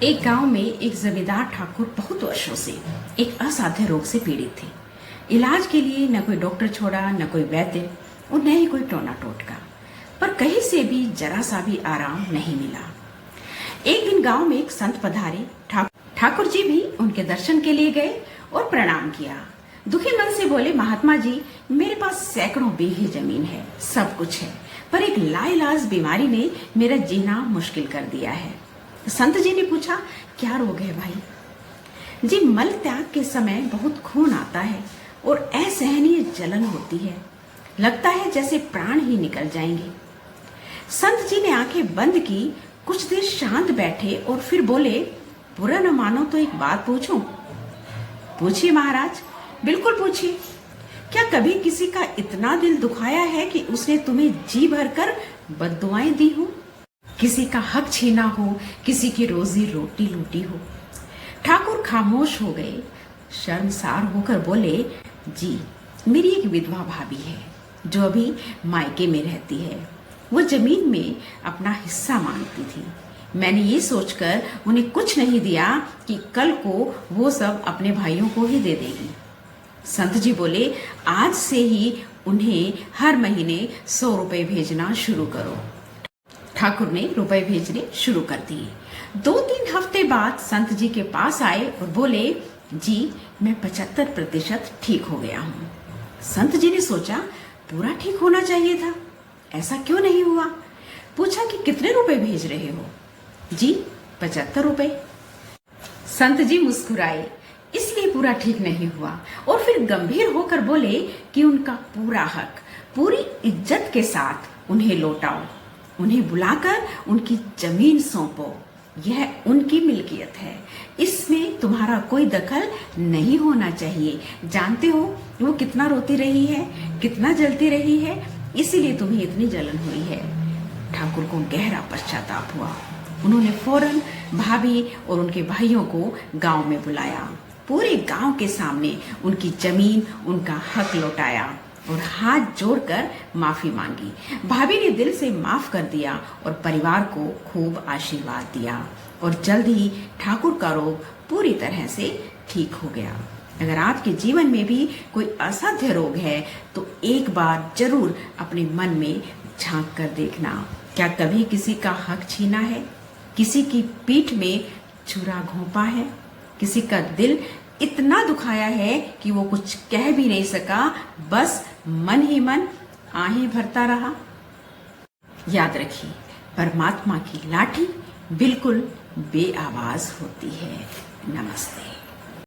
एक गांव में एक जमींदार ठाकुर बहुत वर्षों से एक असाध्य रोग से पीड़ित थे। इलाज के लिए न कोई डॉक्टर छोड़ा, न कोई वैद्य और न ही कोई टोना टोटका, पर कहीं से भी जरा सा भी आराम नहीं मिला। एक दिन गांव में एक संत पधारे। ठाकुर जी भी उनके दर्शन के लिए गए और प्रणाम किया। दुखी मन से बोले, महात्मा जी, मेरे पास सैकड़ों बीघे जमीन है, सब कुछ है, पर एक लाइलाज बीमारी ने मेरा जीना मुश्किल कर दिया है। संत जी ने पूछा, क्या रोग है भाई? जी, मल त्याग के समय बहुत खून आता है और असहनीय जलन होती है, लगता है जैसे प्राण ही निकल जाएंगे। संत जी ने आंखें बंद की, कुछ देर शांत बैठे और फिर बोले, बुरा न मानो तो एक बात पूछूं? पूछिए महाराज। बिल्कुल पूछिए। क्या कभी किसी का इतना दिल दुखाया है कि उसने तुम्हें जी भरकर बद्दुआएं दी हो? किसी का हक छीना हो, किसी की रोजी रोटी लूटी हो? ठाकुर खामोश हो गए, शर्मसार होकर बोले, जी, मेरी एक विधवा भाभी है जो अभी मायके में रहती है। वो जमीन में अपना हिस्सा मांगती थी। मैंने ये सोचकर उन्हें कुछ नहीं दिया कि कल को वो सब अपने भाइयों को ही दे देगी। संत जी बोले, आज से ही उन्हें हर महीने 100 रुपए भेजना शुरू करो। ठाकुर ने रुपए भेजने शुरू कर दिए। 2-3 हफ्ते बाद संत जी के पास आए और बोले, जी, मैं 75% ठीक हो गया हूँ। संत जी ने सोचा, पूरा ठीक होना चाहिए था, ऐसा क्यों नहीं हुआ? पूछा कि कितने रुपए भेज रहे हो? जी, 75 रुपए। संत जी मुस्कुराए, इसलिए पूरा ठीक नहीं हुआ, और फिर गंभीर होकर बोले कि उनका पूरा हक पूरी इज्जत के साथ उन्हें लौटाओ। उन्हें बुलाकर उनकी जमीन सौंपो। यह उनकी मिल्कियत है, इसमें तुम्हारा कोई दखल नहीं होना चाहिए। जानते हो वो कितना रोती रही है, कितना जलती रही है, इसीलिए तुम्हें इतनी जलन हुई है। ठाकुर को गहरा पश्चाताप हुआ। उन्होंने फौरन भाभी और उनके भाइयों को गांव में बुलाया। पूरे गांव के सामने उनकी जमीन, उनका हक लौटाया और हाथ जोड़कर माफी मांगी। भाभी ने दिल से माफ कर दिया और परिवार को खूब आशीर्वाद दिया, और जल्द ही ठाकुर का रोग पूरी तरह से ठीक हो गया। अगर आपके जीवन में भी कोई असाध्य रोग है तो एक बार जरूर अपने मन में झांक कर देखना। क्या कभी किसी का हक छीना है? किसी की पीठ में छुरा घोंपा है? किसी का दिल इतना दुखाया है कि वो कुछ कह भी नहीं सका, बस मन ही मन आहें भरता रहा? याद रखिए, परमात्मा की लाठी बिल्कुल बेआवाज होती है। नमस्ते।